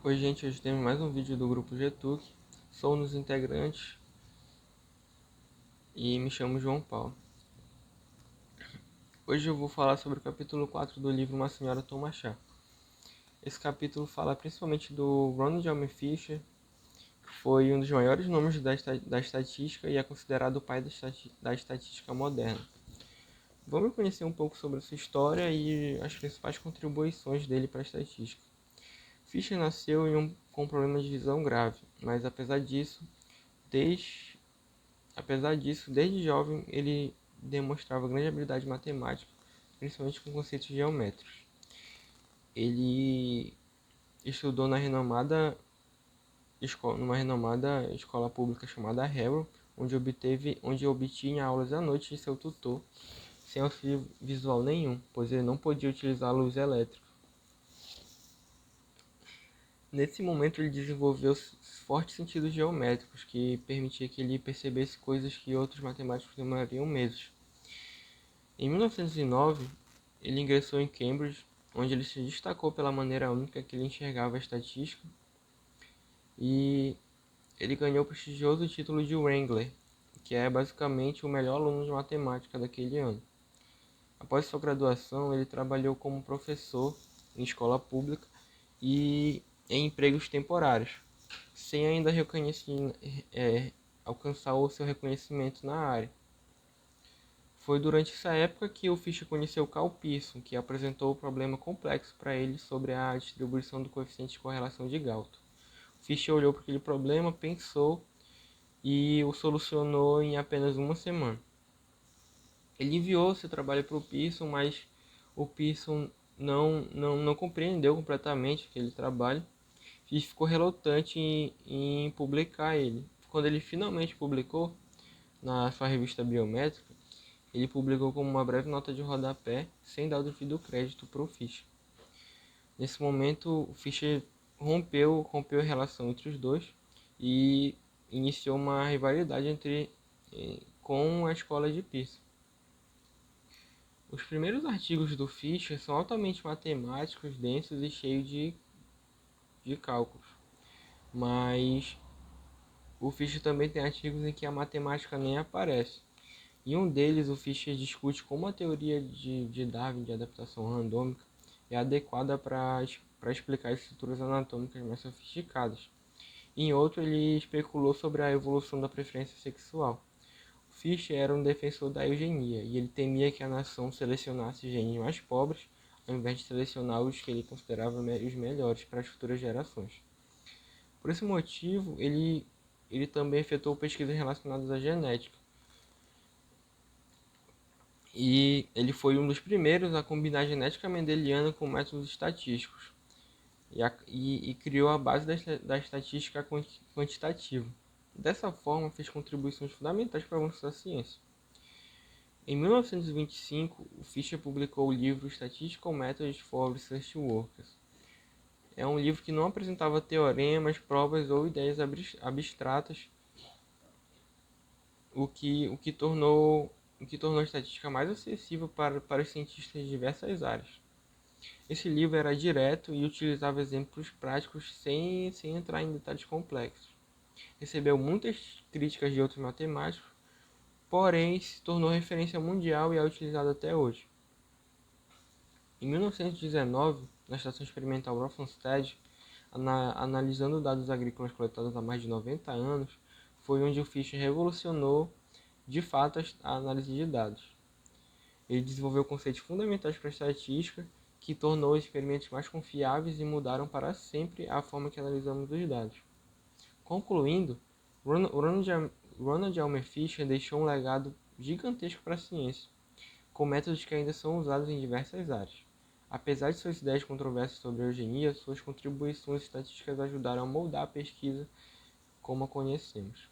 Oi gente, hoje temos mais um vídeo do grupo GTUC. Sou um dos integrantes e me chamo João Paulo. Hoje eu vou falar sobre o capítulo 4 do livro Uma Senhora Toma Chá. Esse capítulo fala principalmente do Ronald Elmer Fisher, que foi um dos maiores nomes da estatística e é considerado o pai da estatística moderna. Vamos conhecer um pouco sobre sua história e as principais contribuições dele para a estatística. Fisher nasceu com um problema de visão grave, mas apesar disso, desde jovem, ele demonstrava grande habilidade matemática, principalmente com conceitos geométricos. Ele estudou numa renomada escola pública chamada Harrow, onde obtinha aulas à noite de seu tutor, sem auxílio visual nenhum, pois ele não podia utilizar a luz elétrica. Nesse momento ele desenvolveu fortes sentidos geométricos, que permitia que ele percebesse coisas que outros matemáticos demorariam meses. Em 1909, ele ingressou em Cambridge, onde ele se destacou pela maneira única que ele enxergava a estatística, e ele ganhou o prestigioso título de Wrangler, que é basicamente o melhor aluno de matemática daquele ano. Após sua graduação, ele trabalhou como professor em escola pública e em empregos temporários, sem ainda alcançar o seu reconhecimento na área. Foi durante essa época que o Fisher conheceu Carl Pearson, que apresentou o problema complexo para ele sobre a distribuição do coeficiente de correlação de Galton. Fisher olhou para aquele problema, pensou e o solucionou em apenas uma semana. Ele enviou seu trabalho para o Pearson, mas o Pearson não compreendeu completamente aquele trabalho e ficou relutante em publicar ele. Quando ele finalmente publicou na sua revista biométrica, ele publicou como uma breve nota de rodapé, sem dar o devido crédito para o Fisher. Nesse momento, o Fisher rompeu a relação entre os dois e iniciou uma rivalidade com a escola de Pearson. Os primeiros artigos do Fisher são altamente matemáticos, densos e cheios de cálculos, mas o Fisher também tem artigos em que a matemática nem aparece. Em um deles, o Fisher discute como a teoria de Darwin de adaptação randômica é adequada para explicar estruturas anatômicas mais sofisticadas. Em outro, ele especulou sobre a evolução da preferência sexual. O Fisher era um defensor da eugenia e ele temia que a nação selecionasse genes mais pobres ao invés de selecionar os que ele considerava os melhores para as futuras gerações. Por esse motivo, ele também efetuou pesquisas relacionadas à genética. E ele foi um dos primeiros a combinar genética mendeliana com métodos estatísticos e criou a base da estatística quantitativa. Dessa forma, fez contribuições fundamentais para o avanço da ciência. Em 1925, o Fisher publicou o livro Statistical Methods for Research Workers. É um livro que não apresentava teoremas, provas ou ideias abstratas, o que tornou a estatística mais acessível para os cientistas de diversas áreas. Esse livro era direto e utilizava exemplos práticos sem entrar em detalhes complexos. Recebeu muitas críticas de outros matemáticos, porém se tornou referência mundial e é utilizado até hoje. Em 1919, na Estação Experimental Rothamsted, analisando dados agrícolas coletados há mais de 90 anos, foi onde o Fisher revolucionou de fato a análise de dados. Ele desenvolveu conceitos fundamentais para a estatística que tornou os experimentos mais confiáveis e mudaram para sempre a forma que analisamos os dados. Concluindo, Ronald Elmer Fisher deixou um legado gigantesco para a ciência, com métodos que ainda são usados em diversas áreas. Apesar de suas ideias controversas sobre a eugenia, suas contribuições estatísticas ajudaram a moldar a pesquisa como a conhecemos.